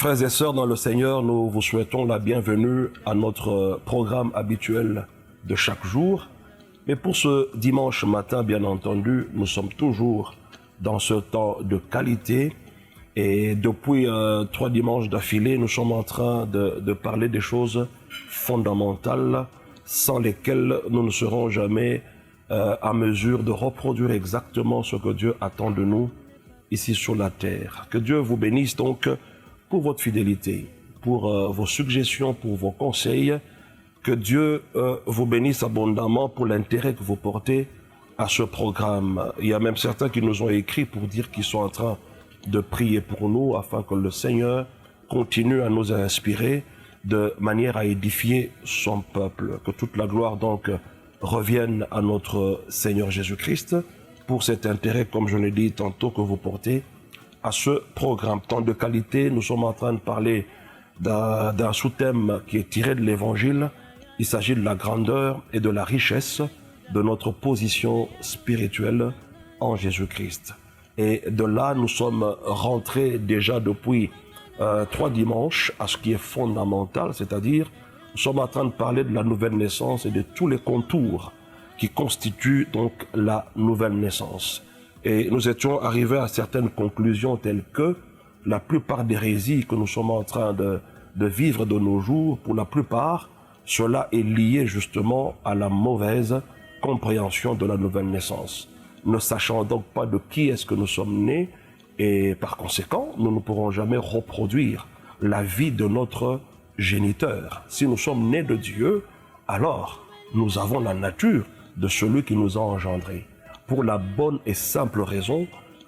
Frères et sœurs dans le Seigneur, nous vous souhaitons la bienvenue à notre programme habituel de chaque jour. Mais pour ce dimanche matin, bien entendu, nous sommes toujours dans ce temps de qualité. Et depuis 3 dimanches d'affilée, nous sommes en train de parler des choses fondamentales sans lesquelles nous ne serons jamais à mesure de reproduire exactement ce que Dieu attend de nous ici sur la terre. Que Dieu vous bénisse donc pour votre fidélité, pour vos suggestions, pour vos conseils. Que Dieu vous bénisse abondamment pour l'intérêt que vous portez à ce programme. Il y a même certains qui nous ont écrit pour dire qu'ils sont en train de prier pour nous afin que le Seigneur continue à nous inspirer de manière à édifier son peuple. Que toute la gloire donc revienne à notre Seigneur Jésus-Christ pour cet intérêt, comme je l'ai dit tantôt, que vous portez à ce programme. Temps de qualité, nous sommes en train de parler d'un sous-thème qui est tiré de l'Évangile. Il s'agit de la grandeur et de la richesse de notre position spirituelle en Jésus-Christ. Et de là, nous sommes rentrés déjà depuis 3 dimanches à ce qui est fondamental, c'est-à-dire nous sommes en train de parler de la nouvelle naissance et de tous les contours qui constituent donc la nouvelle naissance. Et nous étions arrivés à certaines conclusions telles que la plupart des hérésies que nous sommes en train de vivre de nos jours, pour la plupart, cela est lié justement à la mauvaise compréhension de la nouvelle naissance. Ne sachant donc pas de qui est-ce que nous sommes nés, et par conséquent, nous ne pourrons jamais reproduire la vie de notre géniteur. Si nous sommes nés de Dieu, alors nous avons la nature de celui qui nous a engendrés. Pour la bonne et simple raison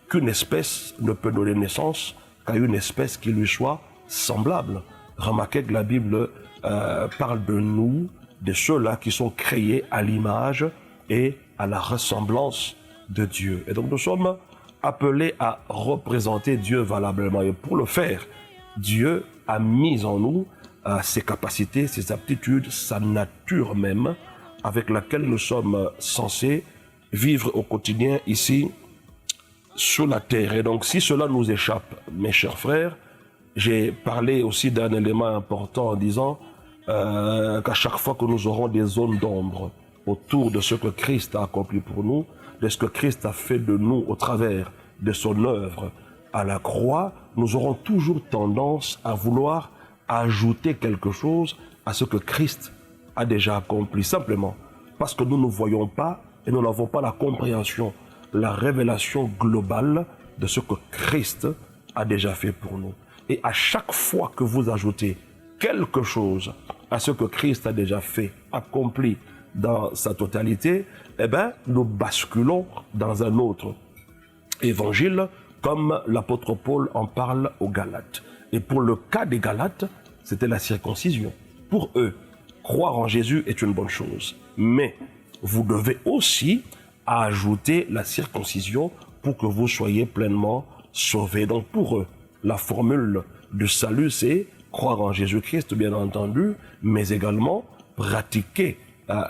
qu'une espèce ne peut donner naissance qu'à une espèce qui lui soit semblable. Remarquez que la Bible parle de nous, de ceux-là qui sont créés à l'image et à la ressemblance de Dieu. Et donc nous sommes appelés à représenter Dieu valablement. Et pour le faire, Dieu a mis en nous ses capacités, ses aptitudes, sa nature même, avec laquelle nous sommes censés vivre au quotidien ici sur la terre. Et donc si cela nous échappe, mes chers frères, j'ai parlé aussi d'un élément important en disant qu'à chaque fois que nous aurons des zones d'ombre autour de ce que Christ a accompli pour nous, de ce que Christ a fait de nous au travers de son œuvre à la croix, nous aurons toujours tendance à vouloir ajouter quelque chose à ce que Christ a déjà accompli, simplement parce que nous ne voyons pas et nous n'avons pas la compréhension, la révélation globale de ce que Christ a déjà fait pour nous. Et à chaque fois que vous ajoutez quelque chose à ce que Christ a déjà fait, accompli dans sa totalité, eh bien, nous basculons dans un autre évangile, comme l'apôtre Paul en parle aux Galates. Et pour le cas des Galates, c'était la circoncision. Pour eux, croire en Jésus est une bonne chose. Mais vous devez aussi ajouter la circoncision pour que vous soyez pleinement sauvés. Donc pour eux, la formule du salut, c'est croire en Jésus-Christ, bien entendu, mais également pratiquer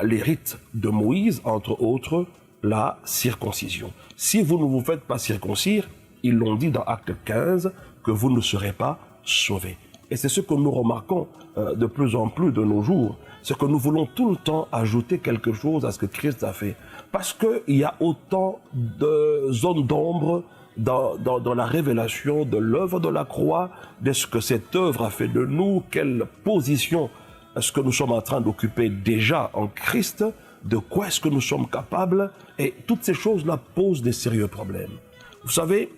les rites de Moïse, entre autres, la circoncision. Si vous ne vous faites pas circoncire, ils l'ont dit dans Acte 15, que vous ne serez pas sauvés. Et c'est ce que nous remarquons de plus en plus de nos jours, c'est que nous voulons tout le temps ajouter quelque chose à ce que Christ a fait. Parce qu'il y a autant de zones d'ombre dans la révélation de l'œuvre de la croix, de ce que cette œuvre a fait de nous, quelle position est-ce que nous sommes en train d'occuper déjà en Christ, de quoi est-ce que nous sommes capables, et toutes ces choses-là posent des sérieux problèmes. Vous savez,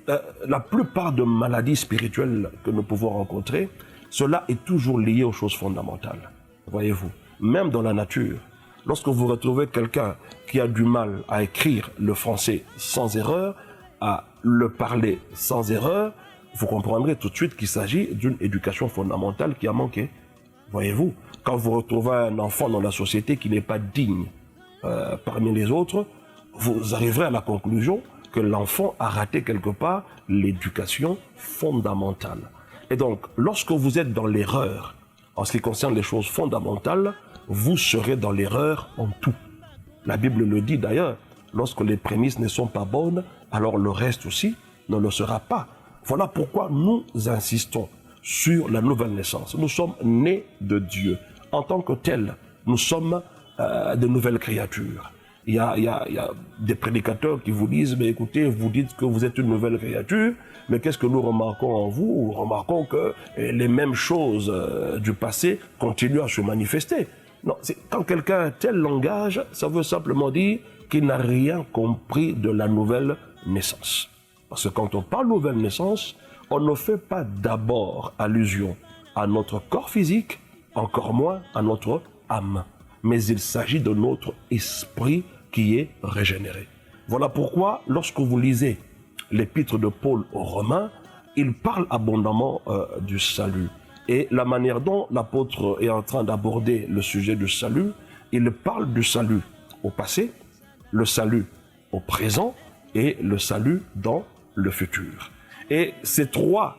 la plupart de maladies spirituelles que nous pouvons rencontrer, cela est toujours lié aux choses fondamentales. Voyez-vous, même dans la nature, lorsque vous retrouvez quelqu'un qui a du mal à écrire le français sans erreur, à le parler sans erreur, vous comprendrez tout de suite qu'il s'agit d'une éducation fondamentale qui a manqué. Voyez-vous, quand vous retrouvez un enfant dans la société qui n'est pas digne parmi les autres, vous arriverez à la conclusion que l'enfant a raté quelque part l'éducation fondamentale. Et donc, lorsque vous êtes dans l'erreur en ce qui concerne les choses fondamentales, vous serez dans l'erreur en tout. La Bible le dit d'ailleurs, lorsque les prémices ne sont pas bonnes, alors le reste aussi ne le sera pas. Voilà pourquoi nous insistons sur la nouvelle naissance. Nous sommes nés de Dieu. En tant que tels, nous sommes de nouvelles créatures. Il y a des prédicateurs qui vous disent, mais écoutez, vous dites que vous êtes une nouvelle créature, mais qu'est-ce que nous remarquons en vous? Nous remarquons que les mêmes choses du passé continuent à se manifester. Non, quand quelqu'un a un tel langage, ça veut simplement dire qu'il n'a rien compris de la nouvelle naissance. Parce que quand on parle de nouvelle naissance, on ne fait pas d'abord allusion à notre corps physique, encore moins à notre âme. Mais il s'agit de notre esprit qui est régénéré. Voilà pourquoi, lorsque vous lisez l'épître de Paul aux Romains, il parle abondamment du salut. Et la manière dont l'apôtre est en train d'aborder le sujet du salut, il parle du salut au passé, le salut au présent et le salut dans le futur. Et ces trois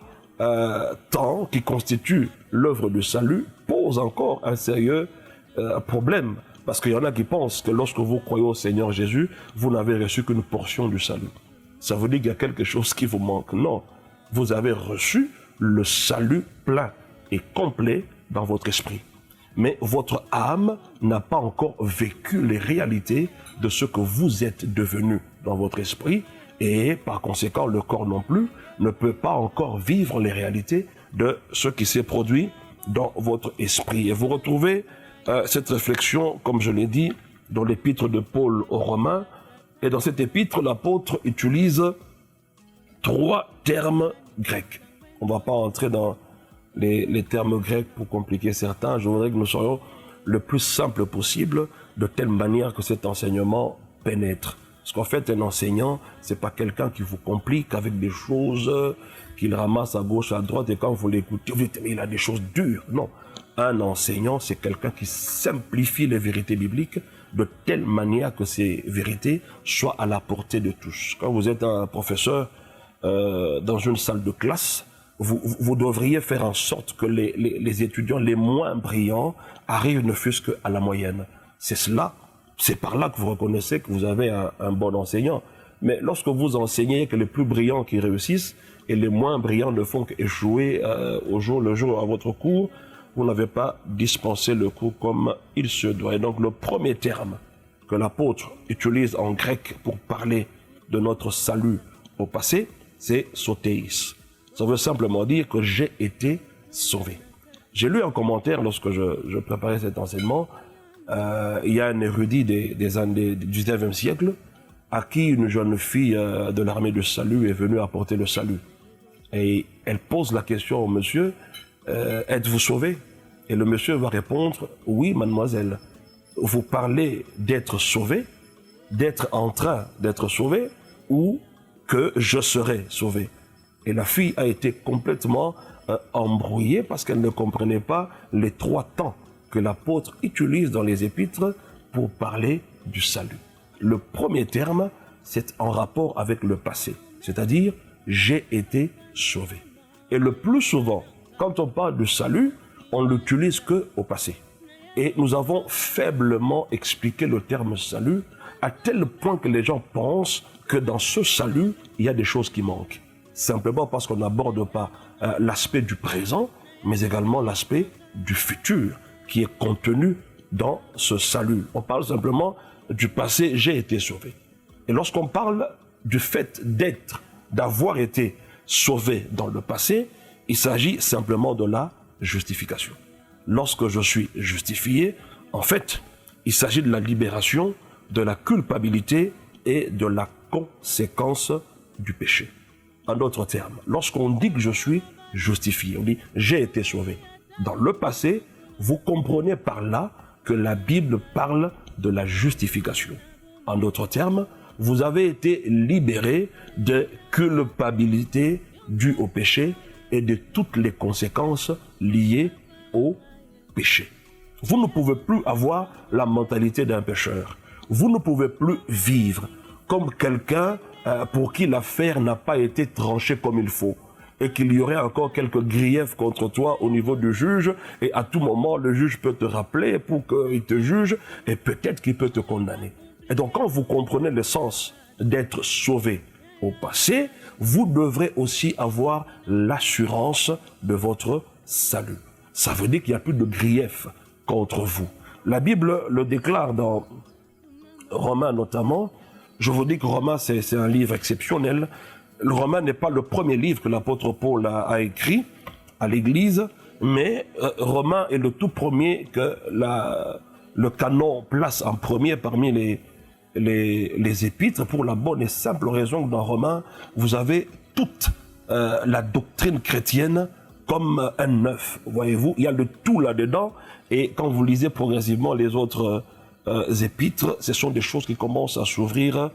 temps qui constituent l'œuvre du salut posent encore un sérieux problème. Parce qu'il y en a qui pensent que lorsque vous croyez au Seigneur Jésus, vous n'avez reçu qu'une portion du salut. Ça veut dire qu'il y a quelque chose qui vous manque. Non, vous avez reçu le salut plein et complet dans votre esprit. Mais votre âme n'a pas encore vécu les réalités de ce que vous êtes devenu dans votre esprit. Et par conséquent, le corps non plus ne peut pas encore vivre les réalités de ce qui s'est produit dans votre esprit. Et vous retrouvez cette réflexion, comme je l'ai dit, dans l'épître de Paul aux Romains. Et dans cette épître, l'apôtre utilise 3 termes grecs. On ne va pas entrer dans les termes grecs pour compliquer certains. Je voudrais que nous soyons le plus simple possible, de telle manière que cet enseignement pénètre. Parce qu'en fait, un enseignant, c'est pas quelqu'un qui vous complique avec des choses qu'il ramasse à gauche, à droite, et quand vous l'écoutez, vous dites, mais il a des choses dures. Non. Un enseignant, c'est quelqu'un qui simplifie les vérités bibliques de telle manière que ces vérités soient à la portée de tous. Quand vous êtes un professeur dans une salle de classe, vous devriez faire en sorte que les étudiants les moins brillants arrivent ne fût-ce qu'à la moyenne. C'est par là que vous reconnaissez que vous avez un bon enseignant. Mais lorsque vous enseignez que les plus brillants qui réussissent et les moins brillants ne font qu'échouer au jour le jour à votre cours, vous n'avez pas dispensé le cours comme il se doit. Et donc le premier terme que l'apôtre utilise en grec pour parler de notre salut au passé, c'est sotéis. Ça veut simplement dire que j'ai été sauvé. J'ai lu un commentaire lorsque je préparais cet enseignement. Il y a un érudit des années du 19e siècle à qui une jeune fille de l'armée du salut est venue apporter le salut. Et elle pose la question au monsieur, êtes-vous sauvé? Et le monsieur va répondre, oui mademoiselle. Vous parlez d'être sauvé, d'être en train d'être sauvé, ou que je serai sauvé. Et la fille a été complètement embrouillée parce qu'elle ne comprenait pas les 3 temps que l'apôtre utilise dans les épîtres pour parler du salut. Le premier terme, c'est en rapport avec le passé, c'est-à-dire j'ai été sauvé. Et le plus souvent, quand on parle du salut, on l'utilise que au passé. Et nous avons faiblement expliqué le terme salut à tel point que les gens pensent que dans ce salut, il y a des choses qui manquent. Simplement parce qu'on n'aborde pas l'aspect du présent, mais également l'aspect du futur qui est contenu dans ce salut. On parle simplement du passé, j'ai été sauvé. Et lorsqu'on parle du fait d'avoir été sauvé dans le passé, il s'agit simplement de la justification. Lorsque je suis justifié, en fait, il s'agit de la libération de la culpabilité et de la conséquence du péché. En d'autres termes, lorsqu'on dit que je suis justifié, on dit j'ai été sauvé. Dans le passé, vous comprenez par là que la Bible parle de la justification. En d'autres termes, vous avez été libéré de culpabilité due au péché et de toutes les conséquences liées au péché. Vous ne pouvez plus avoir la mentalité d'un pécheur. Vous ne pouvez plus vivre comme quelqu'un pour qui l'affaire n'a pas été tranchée comme il faut et qu'il y aurait encore quelques griefs contre toi au niveau du juge et à tout moment le juge peut te rappeler pour qu'il te juge et peut-être qu'il peut te condamner. Et donc quand vous comprenez le sens d'être sauvé au passé, vous devrez aussi avoir l'assurance de votre salut. Ça veut dire qu'il n'y a plus de grief contre vous. La Bible le déclare dans Romains notamment. Je vous dis que Romains, c'est un livre exceptionnel. Le Romains n'est pas le premier livre que l'apôtre Paul a écrit à l'Église, mais Romains est le tout premier que le canon place en premier parmi les épîtres, pour la bonne et simple raison que dans Romains, vous avez toute la doctrine chrétienne comme un œuf. Voyez-vous, il y a le tout là-dedans, et quand vous lisez progressivement les autres épîtres, ce sont des choses qui commencent à s'ouvrir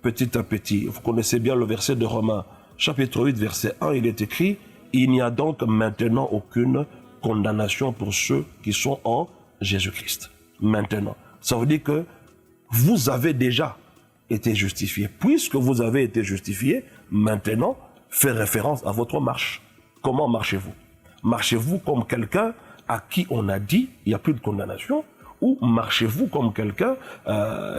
petit à petit. Vous connaissez bien le verset de Romains, chapitre 8, verset 1, il est écrit « Il n'y a donc maintenant aucune condamnation pour ceux qui sont en Jésus-Christ. » Maintenant. Ça veut dire que vous avez déjà été justifié. Puisque vous avez été justifié, maintenant, fait référence à votre marche. Comment marchez-vous? Marchez-vous comme quelqu'un à qui on a dit il n'y a plus de condamnation, ou marchez-vous comme quelqu'un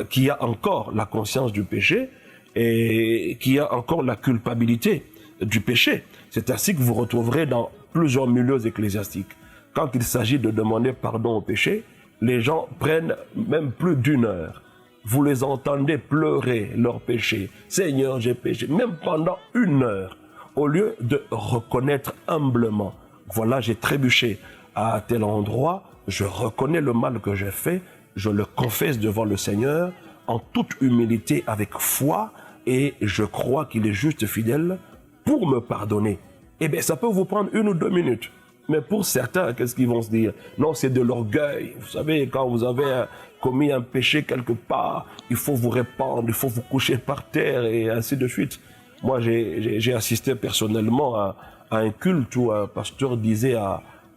qui a encore la conscience du péché et qui a encore la culpabilité du péché? C'est ainsi que vous retrouverez dans plusieurs milieux ecclésiastiques. Quand il s'agit de demander pardon au péché, les gens prennent même plus d'une heure. Vous les entendez pleurer leur péché. Seigneur, j'ai péché. Même pendant une heure, au lieu de reconnaître humblement, voilà, j'ai trébuché à tel endroit, je reconnais le mal que j'ai fait, je le confesse devant le Seigneur en toute humilité, avec foi, et je crois qu'il est juste fidèle pour me pardonner. Eh bien, ça peut vous prendre 1 ou 2 minutes. Mais pour certains, qu'est-ce qu'ils vont se dire? Non, c'est de l'orgueil. Vous savez, quand vous avez commis un péché quelque part, il faut vous répandre, il faut vous coucher par terre et ainsi de suite. Moi, j'ai assisté personnellement à un culte où un pasteur disait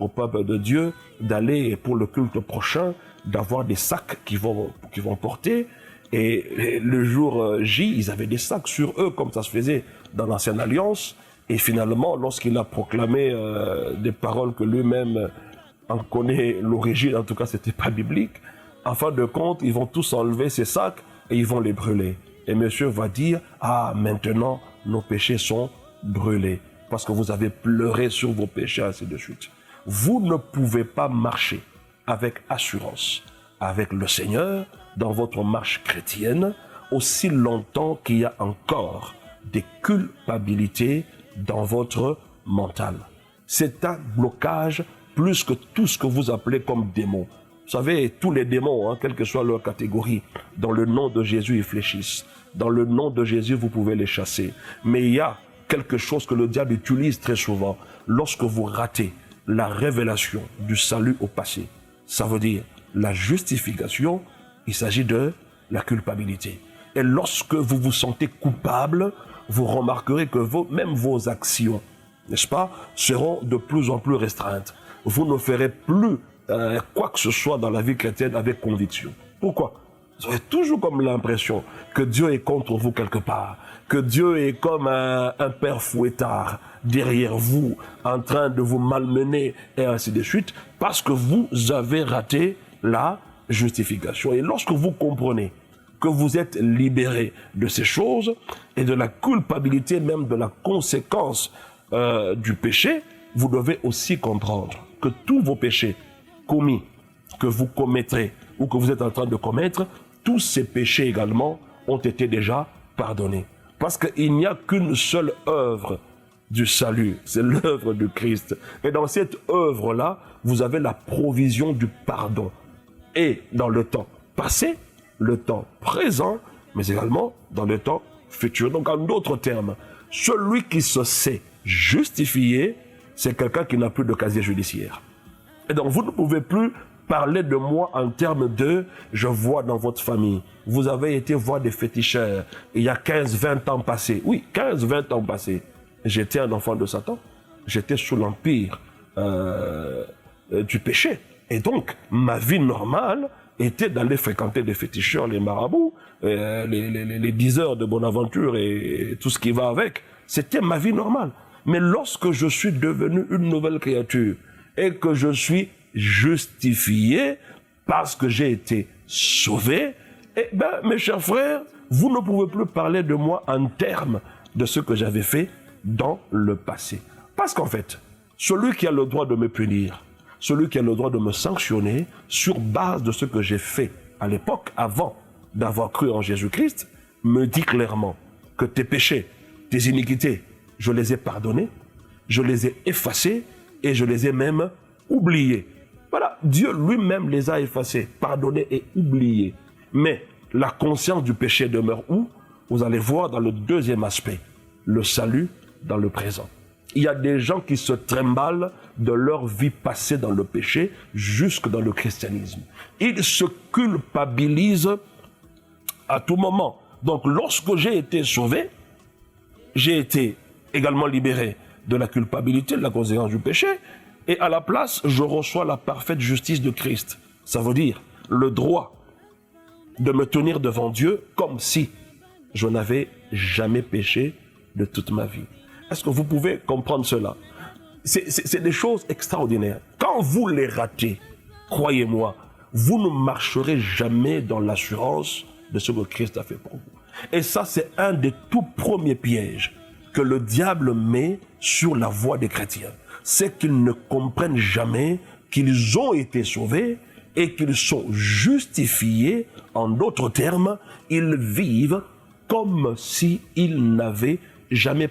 au peuple de Dieu d'aller pour le culte prochain, d'avoir des sacs qu'ils vont porter. Et le jour J, ils avaient des sacs sur eux, comme ça se faisait dans l'Ancienne Alliance. Et finalement, lorsqu'il a proclamé des paroles que lui-même en connaît l'origine, en tout cas, c'était pas biblique, en fin de compte, ils vont tous enlever ces sacs et ils vont les brûler. Et monsieur va dire, ah, maintenant, nos péchés sont brûlés, parce que vous avez pleuré sur vos péchés, ainsi de suite. Vous ne pouvez pas marcher avec assurance avec le Seigneur dans votre marche chrétienne aussi longtemps qu'il y a encore des culpabilités dans votre mental. C'est un blocage plus que tout ce que vous appelez comme démon. Vous savez, tous les démons, quelle que soit leur catégorie, dans le nom de Jésus, ils fléchissent. Dans le nom de Jésus, vous pouvez les chasser. Mais il y a quelque chose que le diable utilise très souvent. Lorsque vous ratez la révélation du salut au passé, ça veut dire la justification, il s'agit de la culpabilité. Et lorsque vous vous sentez coupable, vous remarquerez que même vos actions, n'est-ce pas, seront de plus en plus restreintes. Vous ne ferez plus quoi que ce soit dans la vie chrétienne avec conviction. Pourquoi? Vous avez toujours comme l'impression que Dieu est contre vous quelque part, que Dieu est comme un père fouettard derrière vous, en train de vous malmener et ainsi de suite, parce que vous avez raté la justification. Et lorsque vous comprenez que vous êtes libéré de ces choses et de la culpabilité, même de la conséquence du péché, vous devez aussi comprendre que tous vos péchés commis, que vous commettrez ou que vous êtes en train de commettre, tous ces péchés également ont été déjà pardonnés. Parce qu'il n'y a qu'une seule œuvre du salut, c'est l'œuvre du Christ. Et dans cette œuvre-là, vous avez la provision du pardon. Et dans le temps passé, le temps présent, mais également dans le temps futur. Donc en d'autres termes, celui qui se sait justifié, c'est quelqu'un qui n'a plus de casier judiciaire. Et donc vous ne pouvez plus parler de moi en termes de « je vois dans votre famille, vous avez été voir des féticheurs il y a 15-20 ans passés ». Oui, 15-20 ans passés, j'étais un enfant de Satan, j'étais sous l'empire du péché. Et donc, ma vie normale était d'aller fréquenter les féticheurs, les marabouts, les diseurs de Bonaventure et tout ce qui va avec. C'était ma vie normale. Mais lorsque je suis devenu une nouvelle créature et que je suis justifié parce que j'ai été sauvé, eh bien, mes chers frères, vous ne pouvez plus parler de moi en termes de ce que j'avais fait dans le passé. Parce qu'en fait, celui qui a le droit de me punir, celui qui a le droit de me sanctionner sur base de ce que j'ai fait à l'époque, avant d'avoir cru en Jésus-Christ, me dit clairement que tes péchés, tes iniquités, je les ai pardonnés, je les ai effacés et je les ai même oubliés. Voilà, Dieu lui-même les a effacés, pardonnés et oubliés. Mais la conscience du péché demeure où? Vous allez voir dans le deuxième aspect, le salut dans le présent. Il y a des gens qui se trimballent de leur vie passée dans le péché jusque dans le christianisme. Ils se culpabilisent à tout moment. Donc lorsque j'ai été sauvé, j'ai été également libéré de la culpabilité, de la conséquence du péché, et à la place, je reçois la parfaite justice de Christ. Ça veut dire le droit de me tenir devant Dieu comme si je n'avais jamais péché de toute ma vie. Est-ce que vous pouvez comprendre cela? C'est des choses extraordinaires. Quand vous les ratez, croyez-moi, vous ne marcherez jamais dans l'assurance de ce que Christ a fait pour vous. Et ça, c'est un des tout premiers pièges que le diable met sur la voie des chrétiens. C'est qu'ils ne comprennent jamais qu'ils ont été sauvés et qu'ils sont justifiés. En d'autres termes, ils vivent comme s'ils n'avaient jamais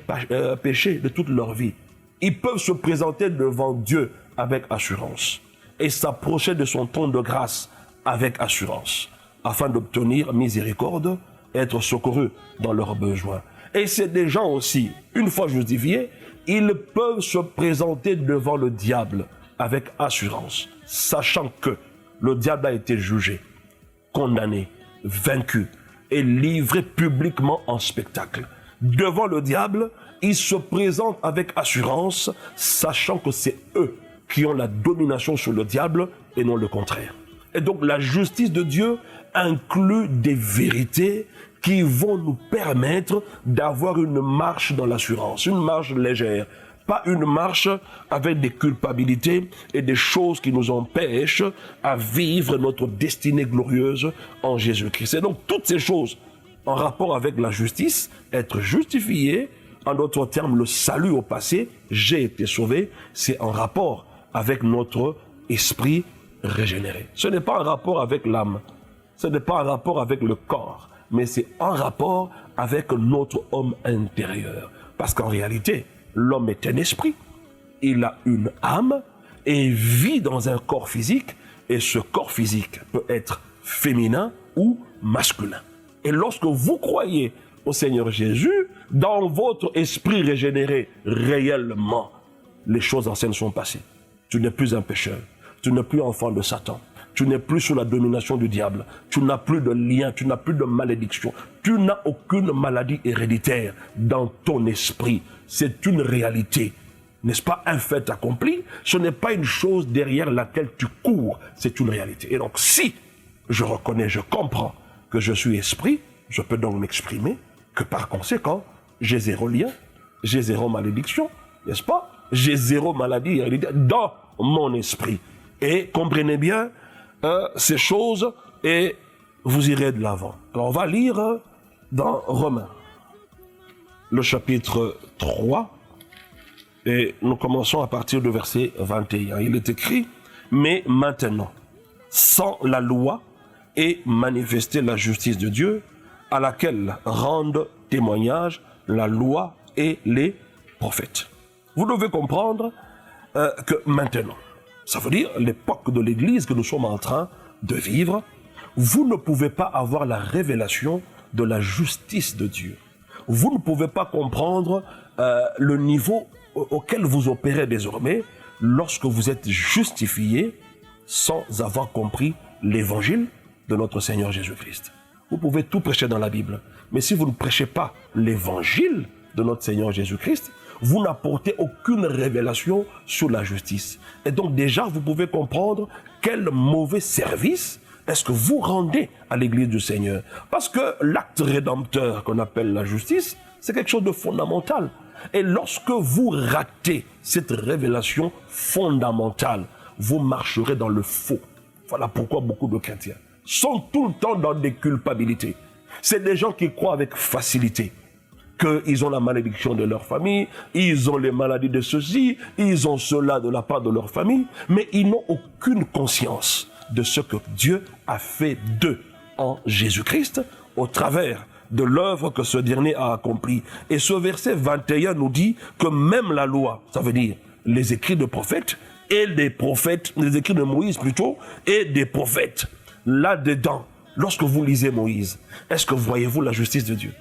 péché de toute leur vie. Ils peuvent se présenter devant Dieu avec assurance et s'approcher de son trône de grâce avec assurance, afin d'obtenir miséricorde, être secourus dans leurs besoins. Et c'est des gens aussi, une fois justifiés, ils peuvent se présenter devant le diable avec assurance, sachant que le diable a été jugé, condamné, vaincu et livré publiquement en spectacle. Devant le diable, ils se présentent avec assurance, sachant que c'est eux qui ont la domination sur le diable et non le contraire. Et donc la justice de Dieu inclut des vérités qui vont nous permettre d'avoir une marche dans l'assurance, une marche légère, pas une marche avec des culpabilités et des choses qui nous empêchent à vivre notre destinée glorieuse en Jésus-Christ. Et donc toutes ces choses en rapport avec la justice, être justifié, en d'autres termes, le salut au passé, j'ai été sauvé, c'est en rapport avec notre esprit régénéré. Ce n'est pas en rapport avec l'âme, ce n'est pas en rapport avec le corps, mais c'est en rapport avec notre homme intérieur. Parce qu'en réalité, l'homme est un esprit, il a une âme et vit dans un corps physique, et ce corps physique peut être féminin ou masculin. Et lorsque vous croyez au Seigneur Jésus, dans votre esprit régénéré, réellement, les choses anciennes sont passées. Tu n'es plus un pécheur, tu n'es plus enfant de Satan, tu n'es plus sous la domination du diable, tu n'as plus de lien, tu n'as plus de malédiction, tu n'as aucune maladie héréditaire dans ton esprit. C'est une réalité. N'est-ce pas un fait accompli? Ce n'est pas une chose derrière laquelle tu cours, c'est une réalité. Et donc si je reconnais, je comprends que je suis esprit, je peux donc m'exprimer que par conséquent, j'ai zéro lien, j'ai zéro malédiction, n'est-ce pas? J'ai zéro maladie héréditaire dans mon esprit. Et comprenez bien ces choses et vous irez de l'avant. Alors on va lire dans Romains, le chapitre 3, et nous commençons à partir du verset 21. Il est écrit, mais maintenant, sans la loi, et manifester la justice de Dieu, à laquelle rendent témoignage la loi et les prophètes. Vous devez comprendre que maintenant, ça veut dire l'époque de l'Église que nous sommes en train de vivre, vous ne pouvez pas avoir la révélation de la justice de Dieu. Vous ne pouvez pas comprendre le niveau auquel vous opérez désormais lorsque vous êtes justifié sans avoir compris l'évangile de notre Seigneur Jésus-Christ. Vous pouvez tout prêcher dans la Bible, mais si vous ne prêchez pas l'évangile de notre Seigneur Jésus-Christ, vous n'apportez aucune révélation sur la justice. Et donc déjà, vous pouvez comprendre quel mauvais service est-ce que vous rendez à l'Église du Seigneur. Parce que l'acte rédempteur qu'on appelle la justice, c'est quelque chose de fondamental. Et lorsque vous ratez cette révélation fondamentale, vous marcherez dans le faux. Voilà pourquoi beaucoup de chrétiens sont tout le temps dans des culpabilités. C'est des gens qui croient avec facilité qu'ils ont la malédiction de leur famille, ils ont les maladies de ceci, ils ont cela de la part de leur famille, mais ils n'ont aucune conscience de ce que Dieu a fait d'eux en Jésus-Christ au travers de l'œuvre que ce dernier a accomplie. Et ce verset 21 nous dit que même la loi, ça veut dire les écrits de prophètes et des prophètes, les écrits de Moïse plutôt, et des prophètes, là-dedans, lorsque vous lisez Moïse, est-ce que voyez-vous la justice de Dieu?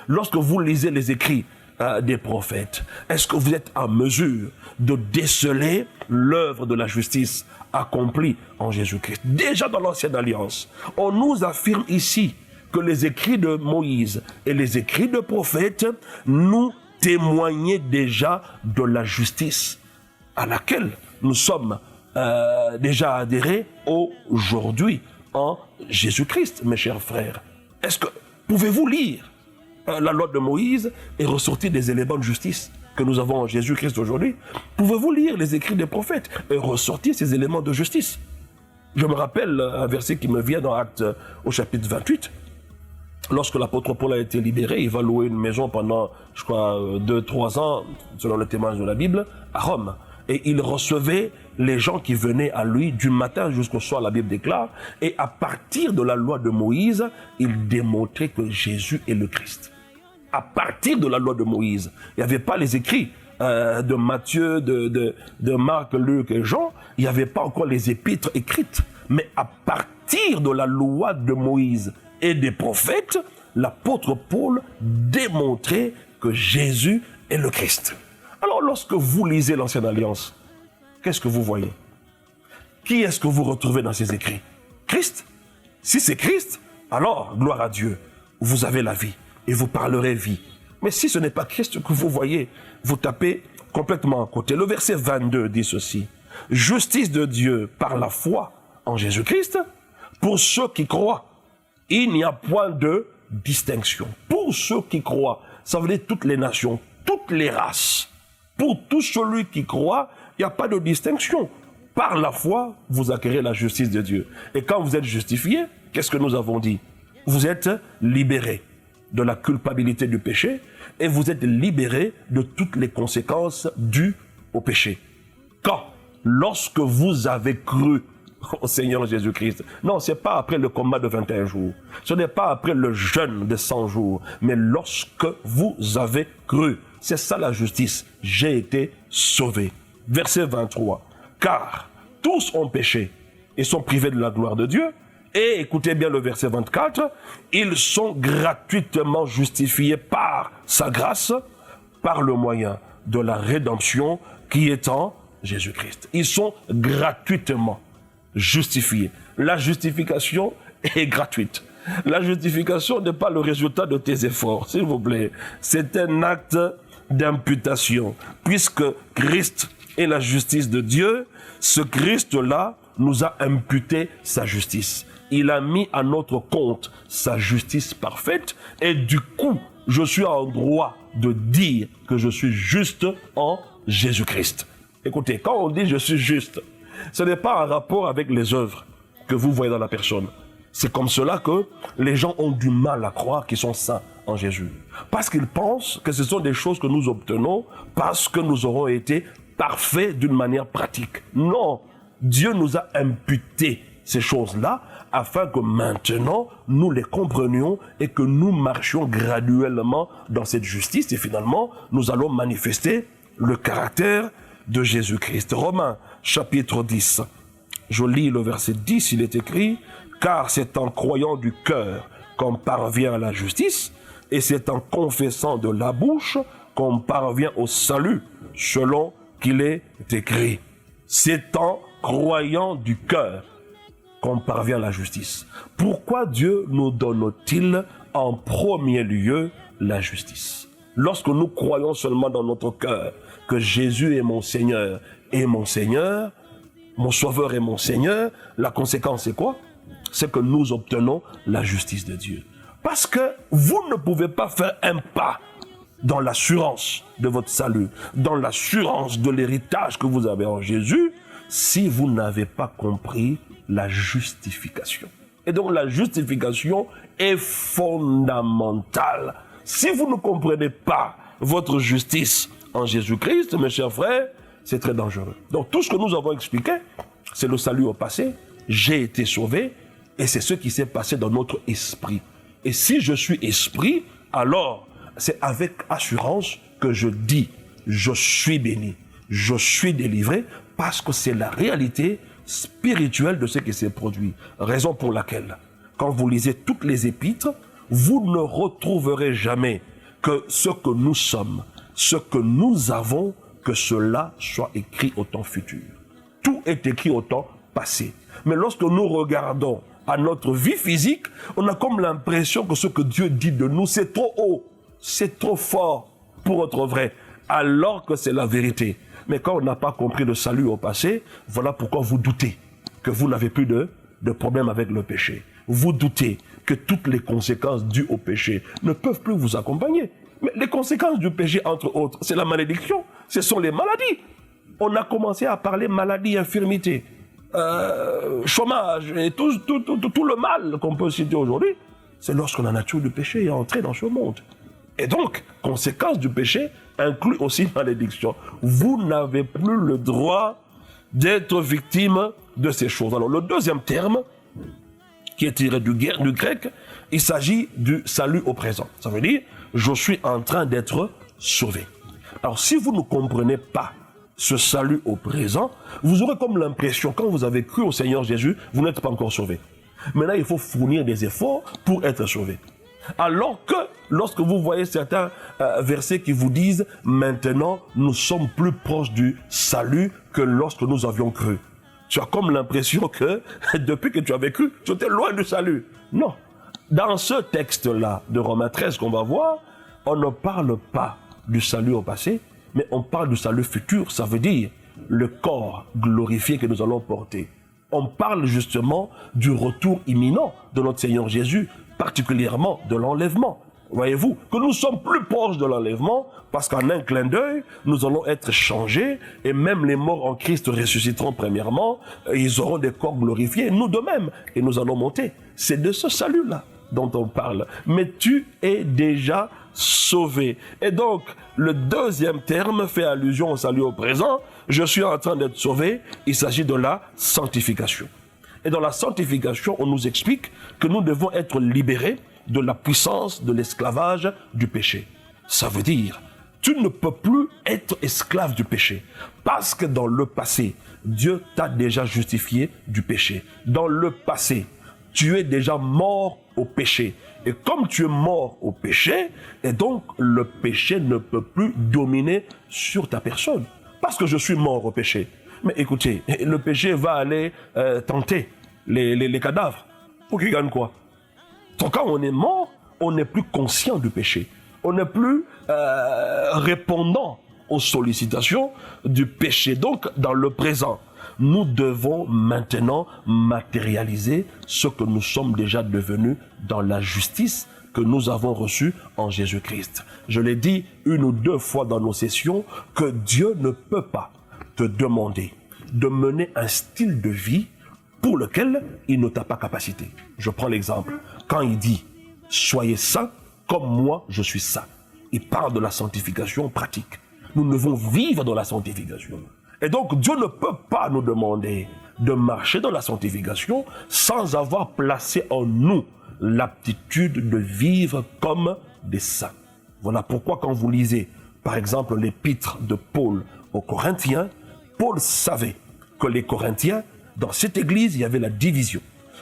Lorsque vous lisez les écrits des prophètes, est-ce que vous êtes en mesure de déceler l'œuvre de la justice accomplie en Jésus-Christ? Déjà dans l'Ancienne Alliance, on nous affirme ici que les écrits de Moïse et les écrits de prophètes nous témoignaient déjà de la justice à laquelle nous sommes déjà adhérés aujourd'hui en Jésus-Christ, mes chers frères. Est-ce que pouvez-vous lire la loi de Moïse et ressortir des éléments de justice que nous avons en Jésus-Christ aujourd'hui? Pouvez-vous lire les écrits des prophètes et ressortir ces éléments de justice? Je me rappelle un verset qui me vient dans Actes au chapitre 28. Lorsque l'apôtre Paul a été libéré, il va louer une maison pendant, je crois, 2-3 ans, selon le témoignage de la Bible, à Rome. Et il recevait les gens qui venaient à lui du matin jusqu'au soir, la Bible déclare. Et à partir de la loi de Moïse, il démontrait que Jésus est le Christ. À partir de la loi de Moïse, il n'y avait pas les écrits de Matthieu, de Marc, Luc et Jean. Il n'y avait pas encore les épîtres écrites. Mais à partir de la loi de Moïse et des prophètes, l'apôtre Paul démontrait que Jésus est le Christ. Alors, lorsque vous lisez l'Ancienne Alliance, qu'est-ce que vous voyez? Qui est-ce que vous retrouvez dans ces écrits? Christ. Si c'est Christ, alors, gloire à Dieu, vous avez la vie et vous parlerez vie. Mais si ce n'est pas Christ que vous voyez, vous tapez complètement à côté. Le verset 22 dit ceci: justice de Dieu par la foi en Jésus-Christ pour ceux qui croient. Il n'y a point de distinction. Pour ceux qui croient, ça veut dire toutes les nations, toutes les races. Pour tout celui qui croit, il n'y a pas de distinction. Par la foi, vous acquérez la justice de Dieu. Et quand vous êtes justifié, qu'est-ce que nous avons dit? Vous êtes libéré de la culpabilité du péché et vous êtes libéré de toutes les conséquences dues au péché. Quand? Lorsque vous avez cru au Seigneur Jésus-Christ. Non, ce n'est pas après le combat de 21 jours. Ce n'est pas après le jeûne de 100 jours. Mais lorsque vous avez cru. C'est ça la justice. J'ai été sauvé. Verset 23. Car tous ont péché et sont privés de la gloire de Dieu. Et écoutez bien le verset 24. Ils sont gratuitement justifiés par sa grâce, par le moyen de la rédemption qui est en Jésus-Christ. Ils sont gratuitement justifiés. La justification est gratuite. La justification n'est pas le résultat de tes efforts, s'il vous plaît. C'est un acte d'imputation. Puisque Christ est la justice de Dieu, ce Christ-là nous a imputé sa justice. Il a mis à notre compte sa justice parfaite et du coup, je suis en droit de dire que je suis juste en Jésus-Christ. Écoutez, quand on dit je suis juste, ce n'est pas un rapport avec les œuvres que vous voyez dans la personne. C'est comme cela que les gens ont du mal à croire qu'ils sont saints en Jésus. Parce qu'ils pensent que ce sont des choses que nous obtenons parce que nous aurons été parfaits d'une manière pratique. Non, Dieu nous a imputé ces choses-là afin que maintenant nous les comprenions et que nous marchions graduellement dans cette justice et finalement nous allons manifester le caractère de Jésus-Christ. Romains chapitre 10, je lis le verset 10, il est écrit: car c'est en croyant du cœur qu'on parvient à la justice, et c'est en confessant de la bouche qu'on parvient au salut, selon qu'il est écrit. C'est en croyant du cœur qu'on parvient à la justice. Pourquoi Dieu nous donne-t-il en premier lieu la justice? Lorsque nous croyons seulement dans notre cœur que Jésus est mon Seigneur et mon Seigneur, mon Sauveur et mon Seigneur, la conséquence c'est quoi? C'est que nous obtenons la justice de Dieu. Parce que vous ne pouvez pas faire un pas dans l'assurance de votre salut, dans l'assurance de l'héritage que vous avez en Jésus, si vous n'avez pas compris la justification. Et donc la justification est fondamentale. si vous ne comprenez pas votre justice en Jésus-Christ, mes chers frères, c'est très dangereux. Donc tout ce que nous avons expliqué, c'est le salut au passé, j'ai été sauvé, et c'est ce qui s'est passé dans notre esprit. Et si je suis esprit, alors c'est avec assurance que je dis, je suis béni, je suis délivré, parce que c'est la réalité spirituelle de ce qui s'est produit. Raison pour laquelle, quand vous lisez toutes les épîtres, vous ne retrouverez jamais que ce que nous sommes, ce que nous avons, que cela soit écrit au temps futur. Tout est écrit au temps passé. Mais lorsque nous regardons à notre vie physique, on a comme l'impression que ce que Dieu dit de nous, c'est trop haut, c'est trop fort pour être vrai, alors que c'est la vérité. Mais quand on n'a pas compris le salut au passé, voilà pourquoi vous doutez que vous n'avez plus de problème avec le péché. Vous doutez que toutes les conséquences dues au péché ne peuvent plus vous accompagner. Mais les conséquences du péché, entre autres, c'est la malédiction, ce sont les maladies. On a commencé à parler maladie, infirmité, chômage et tout le mal qu'on peut citer aujourd'hui. C'est lorsque la nature du péché est entrée dans ce monde. Et donc, conséquence du péché inclut aussi malédiction. Vous n'avez plus le droit d'être victime de ces choses. Alors, le deuxième terme, qui est tiré du grec, il s'agit du salut au présent. Ça veut dire, je suis en train d'être sauvé. Alors, si vous ne comprenez pas ce salut au présent, vous aurez comme l'impression, quand vous avez cru au Seigneur Jésus, vous n'êtes pas encore sauvé. Maintenant, il faut fournir des efforts pour être sauvé. Alors que, lorsque vous voyez certains versets qui vous disent « Maintenant, nous sommes plus proches du salut que lorsque nous avions cru ». Tu as comme l'impression que, depuis que tu avais cru, tu étais loin du salut. Non. Dans ce texte-là, de Romains 13 qu'on va voir, on ne parle pas du salut au passé, mais on parle du salut futur. Ça veut dire le corps glorifié que nous allons porter. On parle justement du retour imminent de notre Seigneur Jésus, particulièrement de l'enlèvement. Voyez-vous, que nous sommes plus proches de l'enlèvement parce qu'en un clin d'œil, nous allons être changés et même les morts en Christ ressusciteront premièrement, ils auront des corps glorifiés, nous de même, et nous allons monter. C'est de ce salut-là dont on parle. Mais tu es déjà sauvé. Et donc, le deuxième terme fait allusion au salut au présent. Je suis en train d'être sauvé. Il s'agit de la sanctification. Et dans la sanctification, on nous explique que nous devons être libérés de la puissance de l'esclavage du péché. Ça veut dire, tu ne peux plus être esclave du péché. Parce que dans le passé, Dieu t'a déjà justifié du péché. Dans le passé, tu es déjà mort au péché. Et comme tu es mort au péché, et donc le péché ne peut plus dominer sur ta personne. Parce que je suis mort au péché. Mais écoutez, le péché va aller tenter les cadavres. Pour qu'ils gagnent quoi? Donc quand on est mort, on n'est plus conscient du péché. On n'est plus répondant aux sollicitations du péché. Donc dans le présent, nous devons maintenant matérialiser ce que nous sommes déjà devenus dans la justice que nous avons reçue en Jésus-Christ. Je l'ai dit une ou deux fois dans nos sessions que Dieu ne peut pas te demander de mener un style de vie pour lequel il ne t'a pas capacité. Je prends l'exemple. Quand il dit « Soyez saints comme moi je suis saint », il parle de la sanctification pratique. Nous devons vivre dans la sanctification. Et donc, Dieu ne peut pas nous demander de marcher dans la sanctification sans avoir placé en nous l'aptitude de vivre comme des saints. Voilà pourquoi quand vous lisez, par exemple, l'épître de Paul aux Corinthiens, Paul savait que les Corinthiens, dans cette église, il y avait la division.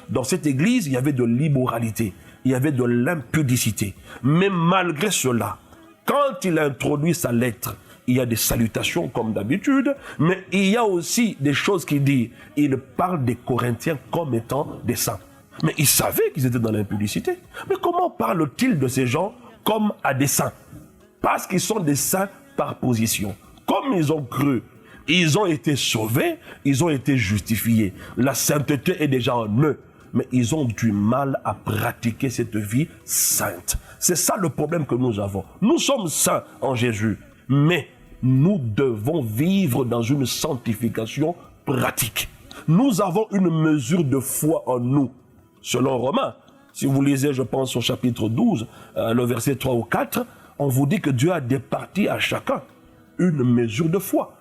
Dans cette église, il y avait de l'immoralité, il y avait de l'impudicité. Mais malgré cela, quand il introduit sa lettre, il y a des salutations comme d'habitude, mais il y a aussi des choses qu'il dit. Il parle des Corinthiens comme étant des saints. Mais il savait qu'ils étaient dans l'impudicité. Mais comment parle-t-il de ces gens comme à des saints? Parce qu'ils sont des saints par position. Comme ils ont cru, ils ont été sauvés, ils ont été justifiés. La sainteté est déjà en eux. Mais ils ont du mal à pratiquer cette vie sainte. C'est ça le problème que nous avons. Nous sommes saints en Jésus, mais nous devons vivre dans une sanctification pratique. Nous avons une mesure de foi en nous. Selon Romains, Si vous lisez, je pense, au chapitre 12, le verset 3 ou 4, on vous dit que Dieu a départi à chacun une mesure de foi.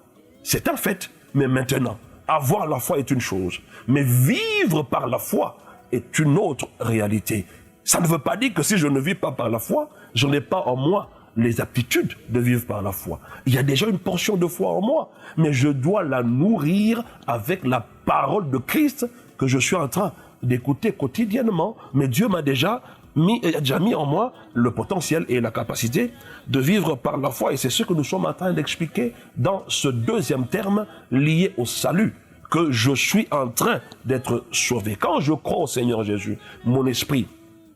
C'est un fait. Mais maintenant, avoir la foi est une chose. Mais vivre par la foi est une autre réalité. Ça ne veut pas dire que si je ne vis pas par la foi, je n'ai pas en moi les aptitudes de vivre par la foi. Il y a déjà une portion de foi en moi, mais je dois la nourrir avec la parole de Christ que je suis en train d'écouter quotidiennement. Mais Dieu m'a déjà mis en moi le potentiel et la capacité de vivre par la foi. Et c'est ce que nous sommes en train d'expliquer dans ce deuxième terme lié au salut, que je suis en train d'être sauvé. Quand je crois au Seigneur Jésus, mon esprit,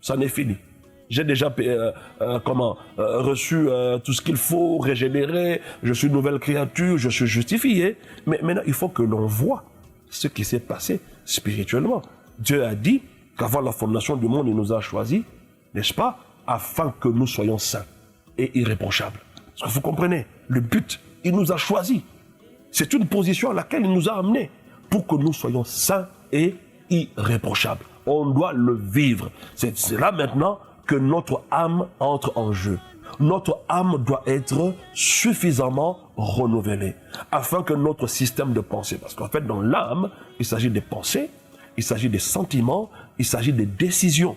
ça n'est fini. J'ai déjà reçu tout ce qu'il faut, régénérer, je suis une nouvelle créature, je suis justifié. Mais maintenant, il faut que l'on voit ce qui s'est passé spirituellement. Dieu a dit qu'avant la fondation du monde, il nous a choisis, n'est-ce pas, afin que nous soyons saints et irréprochables. Est-ce que vous comprenez? Le but, il nous a choisis. C'est une position à laquelle il nous a amenés pour que nous soyons saints et irréprochables. On doit le vivre. C'est là maintenant que notre âme entre en jeu. Notre âme doit être suffisamment renouvelée afin que notre système de pensée, parce qu'en fait dans l'âme, il s'agit des pensées, il s'agit des sentiments, il s'agit des décisions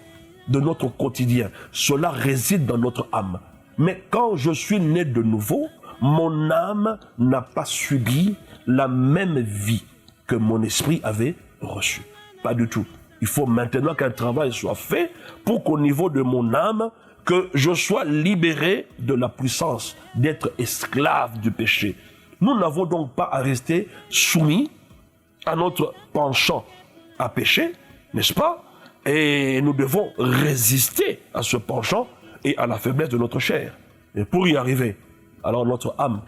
de notre quotidien. Cela réside dans notre âme. Mais quand je suis né de nouveau, mon âme n'a pas subi la même vie que mon esprit avait reçue. Pas du tout. Il faut maintenant qu'un travail soit fait pour qu'au niveau de mon âme, que je sois libéré de la puissance d'être esclave du péché. Nous n'avons donc pas à rester soumis à notre penchant à pécher, n'est-ce pas? Et nous devons résister à ce penchant et à la faiblesse de notre chair. Et pour y arriver, alors notre âme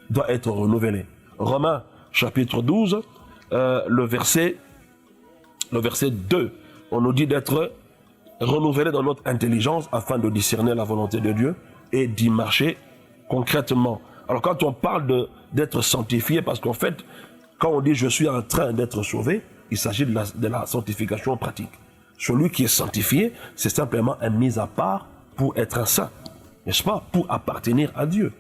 doit être renouvelée. Romains chapitre 12, le verset 2, on nous dit d'être renouvelé dans notre intelligence afin de discerner la volonté de Dieu et d'y marcher concrètement. Alors quand on parle d'être sanctifié, parce qu'en fait, quand on dit je suis en train d'être sauvé, il s'agit de la sanctification pratique. Celui qui est sanctifié, c'est simplement un mis à part pour être un saint, n'est-ce pas? Pour appartenir à Dieu,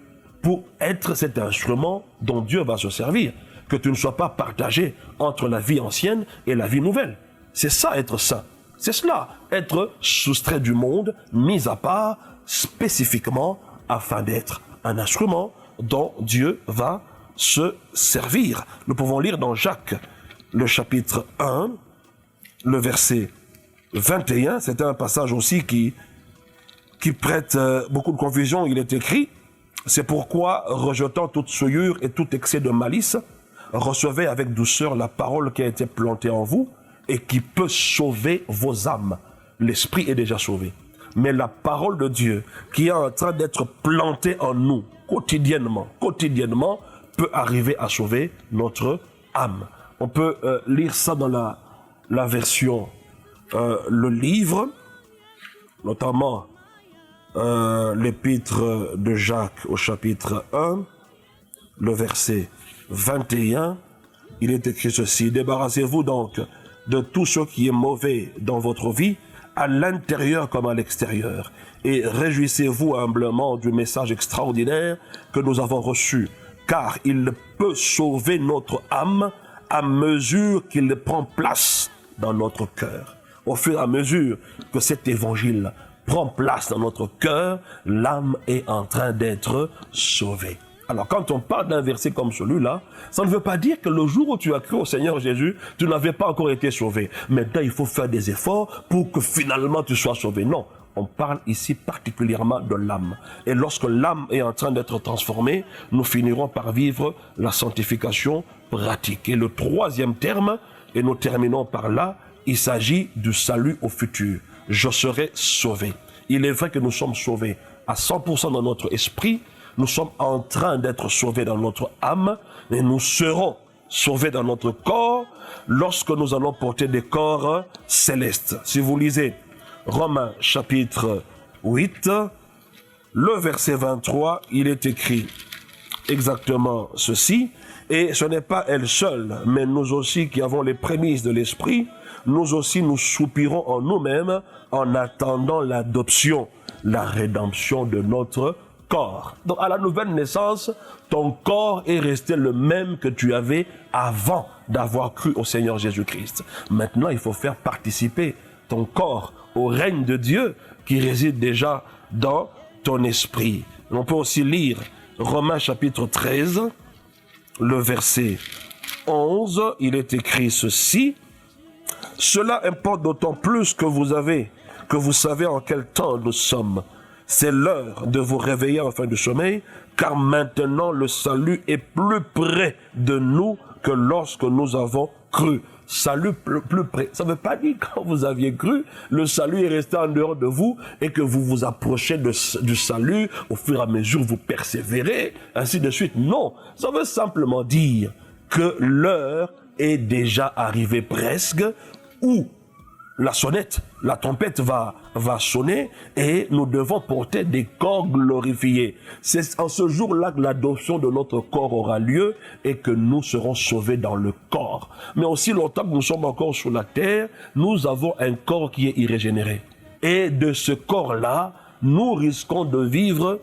pour être cet instrument dont Dieu va se servir. Que tu ne sois pas partagé entre la vie ancienne et la vie nouvelle. C'est ça être saint. C'est cela, être soustrait du monde, mis à part spécifiquement afin d'être un instrument dont Dieu va se servir. Nous pouvons lire dans Jacques, le chapitre 1, le verset 21. C'est un passage aussi qui prête beaucoup de confusion. Il est écrit, c'est pourquoi, rejetant toute souillure et tout excès de malice, recevez avec douceur la parole qui a été plantée en vous et qui peut sauver vos âmes. L'esprit est déjà sauvé. Mais la parole de Dieu qui est en train d'être plantée en nous quotidiennement, peut arriver à sauver notre âme. On peut lire ça dans la version, le livre, notamment l'épître de Jacques au chapitre 1, le verset 21, il est écrit ceci: débarrassez-vous donc de tout ce qui est mauvais dans votre vie, à l'intérieur comme à l'extérieur, et réjouissez-vous humblement du message extraordinaire que nous avons reçu, car il peut sauver notre âme à mesure qu'il prend place dans notre cœur. Au fur et à mesure que cet évangile prend place dans notre cœur, l'âme est en train d'être sauvée. Alors, quand on parle d'un verset comme celui-là, ça ne veut pas dire que le jour où tu as cru au Seigneur Jésus, tu n'avais pas encore été sauvé. Maintenant, il faut faire des efforts pour que finalement tu sois sauvé. Non, on parle ici particulièrement de l'âme. Et lorsque l'âme est en train d'être transformée, nous finirons par vivre la sanctification pratique. Et le troisième terme, et nous terminons par là, il s'agit du salut au futur. Je serai sauvé. Il est vrai que nous sommes sauvés à 100% dans notre esprit. Nous sommes en train d'être sauvés dans notre âme et nous serons sauvés dans notre corps lorsque nous allons porter des corps célestes. Si vous lisez Romains chapitre 8, le verset 23, il est écrit exactement ceci: Et ce n'est pas elle seule, mais nous aussi qui avons les prémices de l'Esprit, nous aussi nous soupirons en nous-mêmes en attendant l'adoption, la rédemption de notre corps. Donc à la nouvelle naissance, ton corps est resté le même que tu avais avant d'avoir cru au Seigneur Jésus-Christ. Maintenant, il faut faire participer ton corps au règne de Dieu qui réside déjà dans ton esprit. On peut aussi lire Romains chapitre 13, le verset 11, il est écrit ceci: « Cela importe d'autant plus que vous savez en quel temps nous sommes. C'est l'heure de vous réveiller en fin de sommeil, car maintenant le salut est plus près de nous que lorsque nous avons cru. » Salut plus près. Ça ne veut pas dire quand vous aviez cru, le salut est resté en dehors de vous et que vous vous approchez du salut, au fur et à mesure vous persévérez, ainsi de suite. Non, ça veut simplement dire que l'heure est déjà arrivée presque, où la sonnette, la trompette va sonner et nous devons porter des corps glorifiés. C'est en ce jour-là que l'adoption de notre corps aura lieu et que nous serons sauvés dans le corps. Mais aussi longtemps que nous sommes encore sur la terre, nous avons un corps qui est irrégénéré. Et de ce corps-là, nous risquons de vivre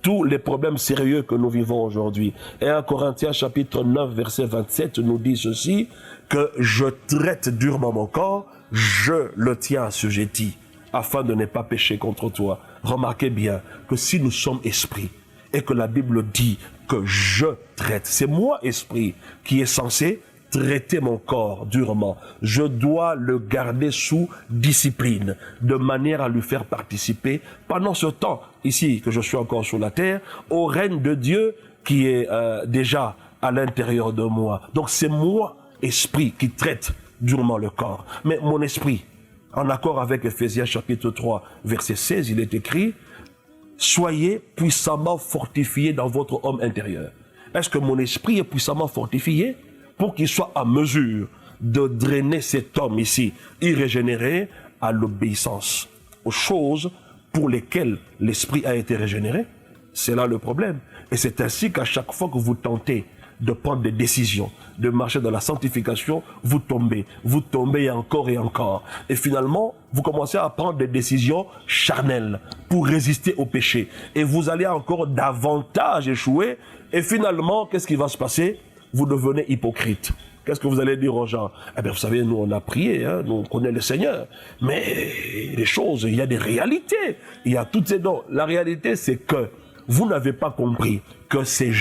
tous les problèmes sérieux que nous vivons aujourd'hui. Et 1 Corinthiens chapitre 9 verset 27 nous dit ceci, que je traite durement mon corps, je le tiens assujetti, afin de ne pas pécher contre toi. Remarquez bien que si nous sommes esprits, et que la Bible dit que je traite, c'est moi esprit qui est censé traiter mon corps durement. Je dois le garder sous discipline, de manière à lui faire participer, pendant ce temps, ici, que je suis encore sur la terre, au règne de Dieu qui est déjà à l'intérieur de moi. Donc c'est moi, esprit, qui traite durement le corps. Mais mon esprit, en accord avec Ephésiens chapitre 3, verset 16, il est écrit, « Soyez puissamment fortifiés dans votre homme intérieur. » Est-ce que mon esprit est puissamment fortifié pour qu'il soit à mesure de drainer cet homme ici, irrégénéré, à l'obéissance, aux choses pour lesquelles l'esprit a été régénéré? C'est là le problème. Et c'est ainsi qu'à chaque fois que vous tentez de prendre des décisions, de marcher dans la sanctification, vous tombez encore et encore. Et finalement, vous commencez à prendre des décisions charnelles pour résister au péché. Et vous allez encore davantage échouer. Et finalement, qu'est-ce qui va se passer? Vous devenez hypocrite. Qu'est-ce que vous allez dire aux gens? Eh bien, vous savez, nous, on a prié, hein, nous, on connaît le Seigneur. Mais les choses, il y a des réalités. Il y a toutes ces dons. La réalité, c'est que vous n'avez pas compris que c'est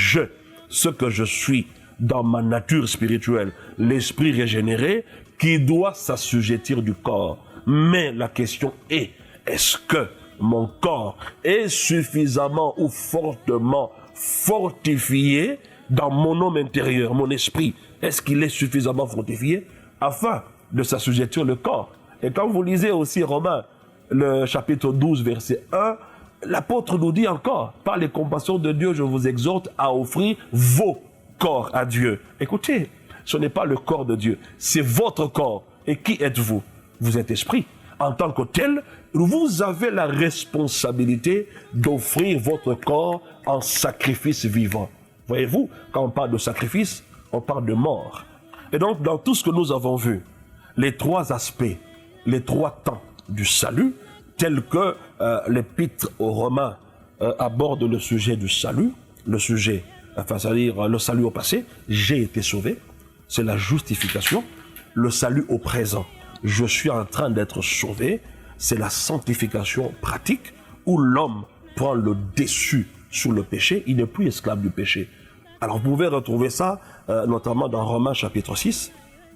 ce que je suis dans ma nature spirituelle, l'esprit régénéré, qui doit s'assujettir du corps. Mais la question est, est-ce que mon corps est suffisamment ou fortement fortifié dans mon homme intérieur, mon esprit? Est-ce qu'il est suffisamment fortifié afin de s'assujettir le corps? Et quand vous lisez aussi Romains, le chapitre 12, verset 1, l'apôtre nous dit encore, par les compassions de Dieu, je vous exhorte à offrir vos corps à Dieu. Écoutez, ce n'est pas le corps de Dieu, c'est votre corps. Et qui êtes-vous? Vous êtes esprit. En tant que tel, vous avez la responsabilité d'offrir votre corps en sacrifice vivant. Voyez-vous, quand on parle de sacrifice, on parle de mort. Et donc, dans tout ce que nous avons vu, les trois aspects, les trois temps du salut, tel que l'épître aux Romains aborde le sujet du salut, le sujet, enfin, c'est-à-dire le salut au passé, j'ai été sauvé, c'est la justification. Le salut au présent, je suis en train d'être sauvé, c'est la sanctification pratique, où l'homme prend le dessus sur le péché, il n'est plus esclave du péché. Alors vous pouvez retrouver ça notamment dans Romains chapitre 6,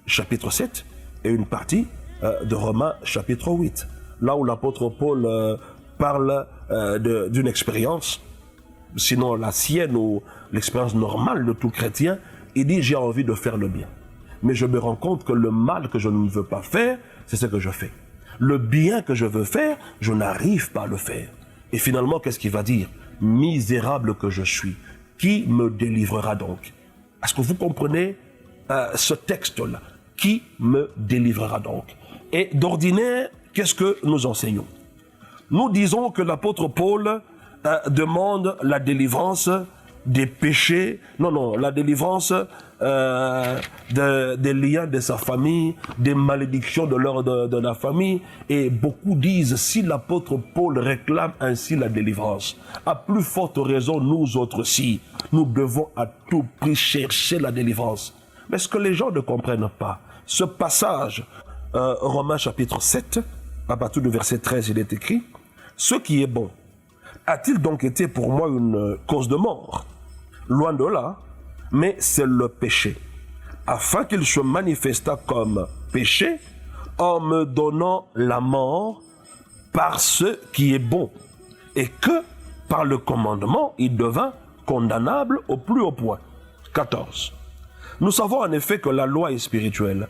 chapitre 7, et une partie de Romains chapitre 8. Là où l'apôtre Paul parle d'une expérience, sinon la sienne ou l'expérience normale de tout chrétien, il dit j'ai envie de faire le bien. Mais je me rends compte que le mal que je ne veux pas faire, c'est ce que je fais. Le bien que je veux faire, je n'arrive pas à le faire. Et finalement, qu'est-ce qu'il va dire? Misérable que je suis, qui me délivrera donc? Est-ce que vous comprenez ce texte-là? Qui me délivrera donc? Et d'ordinaire, qu'est-ce que nous enseignons? Nous disons que l'apôtre Paul demande la délivrance des péchés, non, la délivrance des liens de sa famille, des malédictions de la famille. Et beaucoup disent, si l'apôtre Paul réclame ainsi la délivrance, à plus forte raison, nous autres aussi, nous devons à tout prix chercher la délivrance. Mais ce que les gens ne comprennent pas, ce passage, Romains chapitre 7, à partir du verset 13, il est écrit, « Ce qui est bon, a-t-il donc été pour moi une cause de mort? Loin de là, mais c'est le péché, afin qu'il se manifestât comme péché en me donnant la mort par ce qui est bon, et que par le commandement, il devint condamnable au plus haut point. » 14. Nous savons en effet que la loi est spirituelle,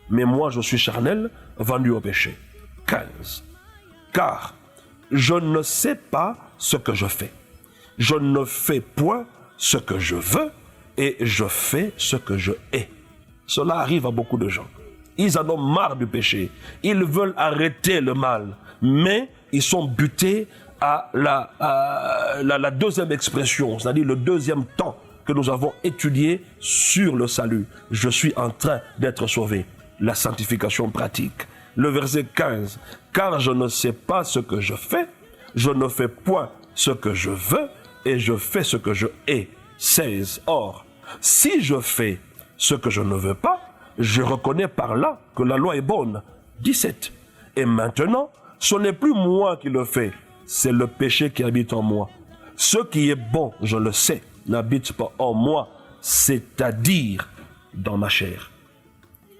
mais moi je suis charnel, vendu au péché. 15. Car je ne sais pas ce que je fais. Je ne fais point ce que je veux et je fais ce que je hais. Cela arrive à beaucoup de gens. Ils en ont marre du péché. Ils veulent arrêter le mal, mais ils sont butés à la deuxième expression, c'est-à-dire le deuxième temps que nous avons étudié sur le salut. Je suis en train d'être sauvé. La sanctification pratique. Le verset 15. Car je ne sais pas ce que je fais, je ne fais point ce que je veux et je fais ce que je hais. 16. Or, si je fais ce que je ne veux pas, je reconnais par là que la loi est bonne. 17. Et maintenant, ce n'est plus moi qui le fais, c'est le péché qui habite en moi. Ce qui est bon, je le sais, n'habite pas en moi, c'est-à-dire dans ma chair.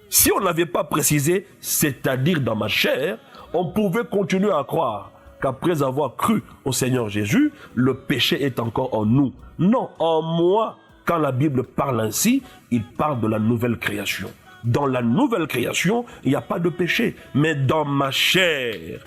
Si on n'avait pas précisé, c'est-à-dire dans ma chair, on pouvait continuer à croire qu'après avoir cru au Seigneur Jésus, le péché est encore en nous. Non, en moi, quand la Bible parle ainsi, il parle de la nouvelle création. Dans la nouvelle création, il n'y a pas de péché, mais dans ma chair,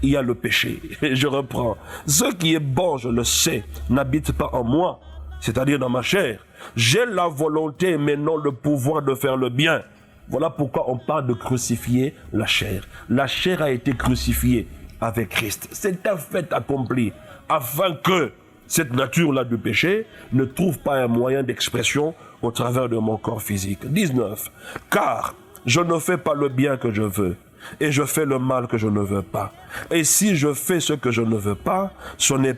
il y a le péché. Je reprends. Ce qui est bon, je le sais, n'habite pas en moi, c'est-à-dire dans ma chair. J'ai la volonté, mais non le pouvoir de faire le bien. Voilà pourquoi on parle de crucifier la chair. La chair a été crucifiée avec Christ. C'est un fait accompli, afin que cette nature-là du péché ne trouve pas un moyen d'expression au travers de mon corps physique. 19. Car je ne fais pas le bien que je veux, et je fais le mal que je ne veux pas. Et si je fais ce que je ne veux pas, ce n'est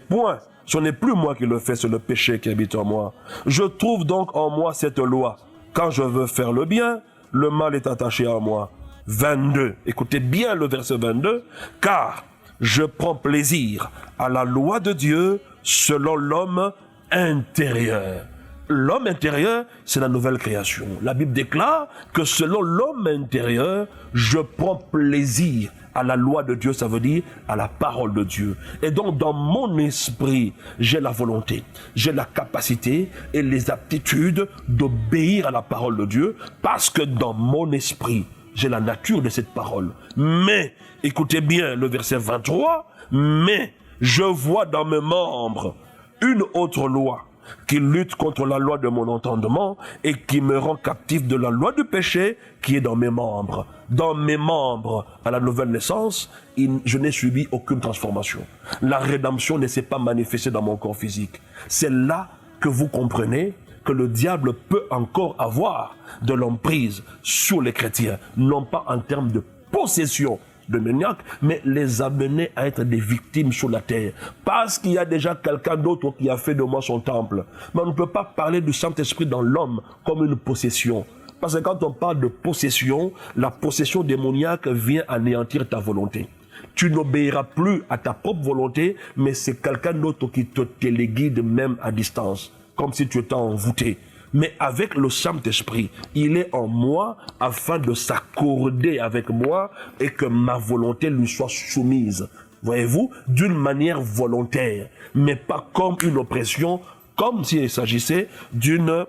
plus moi qui le fais, c'est le péché qui habite en moi. Je trouve donc en moi cette loi. Quand je veux faire le bien, le mal est attaché à moi. 22. Écoutez bien le verset 22. Car je prends plaisir à la loi de Dieu selon l'homme intérieur. L'homme intérieur, c'est la nouvelle création. La Bible déclare que selon l'homme intérieur, je prends plaisir à la loi de Dieu, ça veut dire à la parole de Dieu. Et donc dans mon esprit, j'ai la volonté, j'ai la capacité et les aptitudes d'obéir à la parole de Dieu, parce que dans mon esprit, j'ai la nature de cette parole. Mais, écoutez bien le verset 23, mais je vois dans mes membres une autre loi qui lutte contre la loi de mon entendement et qui me rend captif de la loi du péché qui est dans mes membres. Dans mes membres, à la nouvelle naissance, je n'ai subi aucune transformation. La rédemption ne s'est pas manifestée dans mon corps physique. C'est là que vous comprenez que le diable peut encore avoir de l'emprise sur les chrétiens, non pas en termes de possession démoniaque, mais les amener à être des victimes sur la terre. Parce qu'il y a déjà quelqu'un d'autre qui a fait de moi son temple. Mais on ne peut pas parler du Saint-Esprit dans l'homme comme une possession. Parce que quand on parle de possession, la possession démoniaque vient anéantir ta volonté. Tu n'obéiras plus à ta propre volonté, mais c'est quelqu'un d'autre qui te téléguide même à distance, comme si tu étais envoûté. Mais avec le Saint-Esprit, il est en moi afin de s'accorder avec moi et que ma volonté lui soit soumise. Voyez-vous, d'une manière volontaire, mais pas comme une oppression, comme s'il s'agissait d'une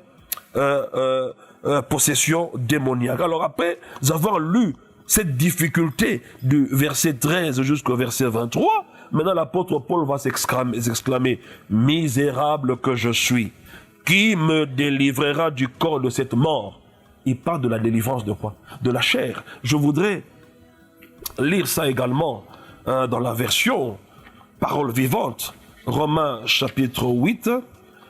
possession démoniaque. Alors après avoir lu cette difficulté du verset 13 jusqu'au verset 23, maintenant l'apôtre Paul va s'exclamer « Misérable que je suis ». Qui me délivrera du corps de cette mort? Il parle de la délivrance de quoi? De la chair. Je voudrais lire ça également dans la version Parole vivante, Romains chapitre 8,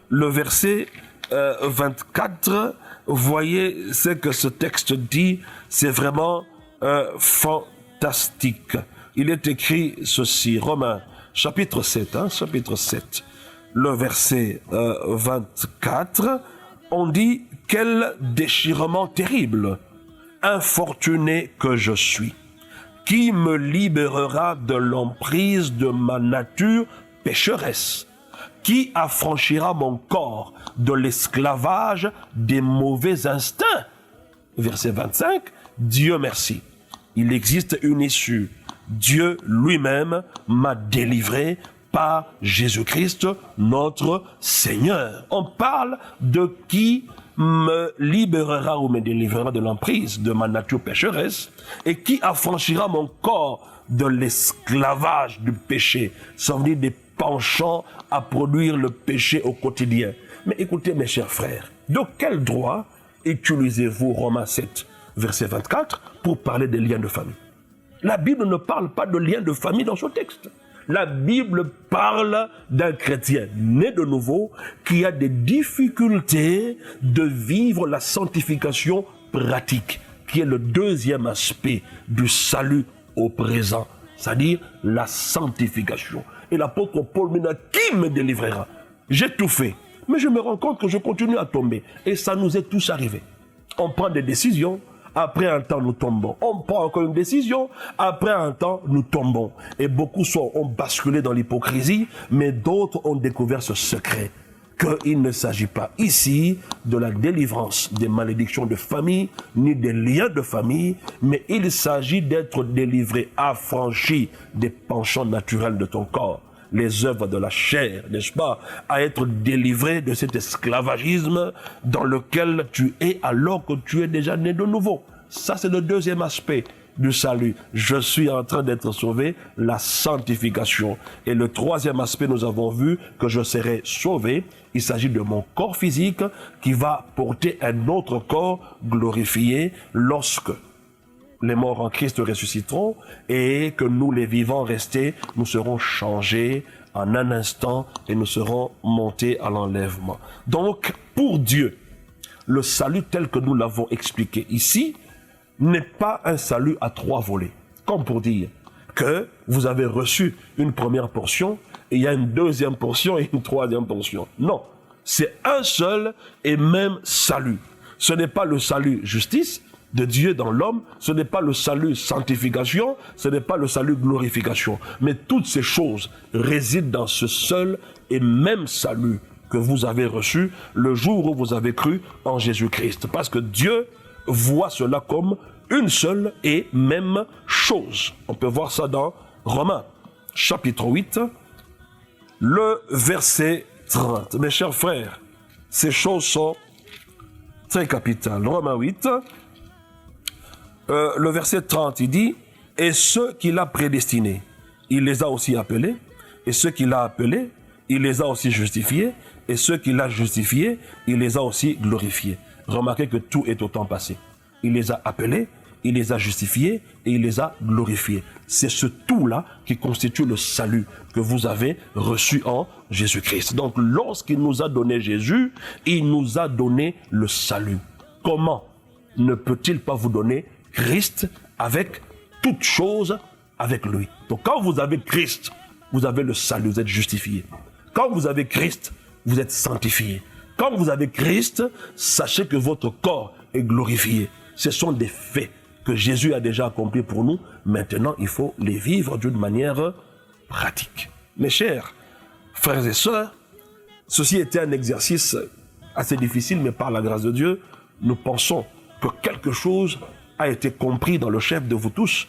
le verset 24. Voyez ce que ce texte dit, c'est vraiment fantastique. Il est écrit ceci, Romains chapitre 7, chapitre 7, le verset 24, on dit « Quel déchirement terrible, infortuné que je suis, qui me libérera de l'emprise de ma nature pécheresse, qui affranchira mon corps de l'esclavage des mauvais instincts. » Verset 25, Dieu merci, il existe une issue. Dieu lui-même m'a délivré par Jésus-Christ, notre Seigneur. On parle de qui me libérera ou me délivrera de l'emprise de ma nature pécheresse et qui affranchira mon corps de l'esclavage du péché. Ça veut dire des penchants à produire le péché au quotidien. Mais écoutez mes chers frères, de quel droit utilisez-vous Romains 7, verset 24 pour parler des liens de famille? La Bible ne parle pas de liens de famille dans ce texte. La Bible parle d'un chrétien né de nouveau qui a des difficultés de vivre la sanctification pratique, qui est le deuxième aspect du salut au présent, c'est-à-dire la sanctification. Et l'apôtre Paul me dit, qui me délivrera? J'ai tout fait, mais je me rends compte que je continue à tomber. Et ça nous est tous arrivé. On prend des décisions, après un temps nous tombons. On prend encore une décision, après un temps nous tombons. Et beaucoup ont basculé dans l'hypocrisie, mais d'autres ont découvert ce secret, qu'il ne s'agit pas ici de la délivrance des malédictions de famille, ni des liens de famille, mais il s'agit d'être délivré, affranchi des penchants naturels de ton corps, les œuvres de la chair, n'est-ce pas, à être délivré de cet esclavagisme dans lequel tu es alors que tu es déjà né de nouveau. Ça, c'est le deuxième aspect du salut. Je suis en train d'être sauvé, la sanctification. Et le troisième aspect, nous avons vu que je serai sauvé. Il s'agit de mon corps physique qui va porter un autre corps glorifié lorsque les morts en Christ ressusciteront et que nous, les vivants restés, nous serons changés en un instant et nous serons montés à l'enlèvement. Donc, pour Dieu, le salut tel que nous l'avons expliqué ici n'est pas un salut à trois volets. Comme pour dire que vous avez reçu une première portion et il y a une deuxième portion et une troisième portion. Non, c'est un seul et même salut. Ce n'est pas le salut justice de Dieu dans l'homme, ce n'est pas le salut sanctification, ce n'est pas le salut glorification. Mais toutes ces choses résident dans ce seul et même salut que vous avez reçu le jour où vous avez cru en Jésus-Christ. Parce que Dieu voit cela comme une seule et même chose. On peut voir ça dans Romains, chapitre 8, le verset 30. Mes chers frères, ces choses sont très capitales. Romains 8, le verset 30, il dit « Et ceux qu'il a prédestinés, il les a aussi appelés, et ceux qu'il a appelés, il les a aussi justifiés, et ceux qu'il a justifiés, il les a aussi glorifiés. » Remarquez que tout est au temps passé. Il les a appelés, il les a justifiés et il les a glorifiés. C'est ce tout-là qui constitue le salut que vous avez reçu en Jésus-Christ. Donc, lorsqu'il nous a donné Jésus, il nous a donné le salut. Comment ne peut-il pas vous donner Christ avec toute chose avec lui? Donc, quand vous avez Christ, vous avez le salut, vous êtes justifié. Quand vous avez Christ, vous êtes sanctifié. Quand vous avez Christ, sachez que votre corps est glorifié. Ce sont des faits que Jésus a déjà accomplis pour nous. Maintenant, il faut les vivre d'une manière pratique. Mes chers frères et sœurs, ceci était un exercice assez difficile, mais par la grâce de Dieu, nous pensons que quelque chose a été compris dans le chef de vous tous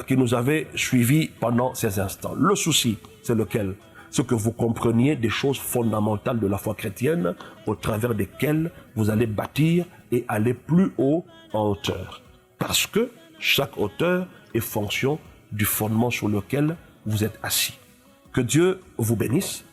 qui nous avait suivis pendant ces instants. Le souci, c'est lequel? C'est que vous compreniez des choses fondamentales de la foi chrétienne au travers desquelles vous allez bâtir et aller plus haut en hauteur. Parce que chaque hauteur est fonction du fondement sur lequel vous êtes assis. Que Dieu vous bénisse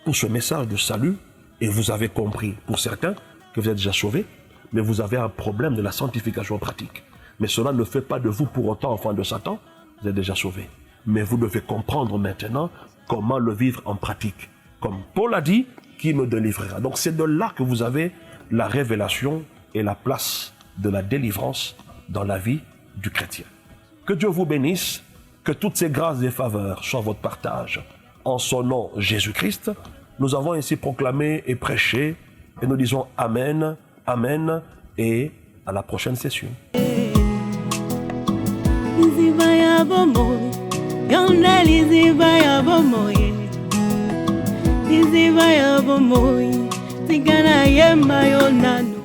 pour ce message de salut. Et vous avez compris, pour certains, que vous êtes déjà sauvés, mais vous avez un problème de la sanctification pratique. Mais cela ne fait pas de vous pour autant enfant de Satan, vous êtes déjà sauvés. Mais vous devez comprendre maintenant comment le vivre en pratique, comme Paul a dit, qui me délivrera. Donc c'est de là que vous avez la révélation et la place de la délivrance dans la vie du chrétien. Que Dieu vous bénisse, que toutes ces grâces et faveurs soient votre partage. En son nom, Jésus-Christ, nous avons ainsi proclamé et prêché, et nous disons Amen, Amen, et à la prochaine session. Tigana yemba yonanu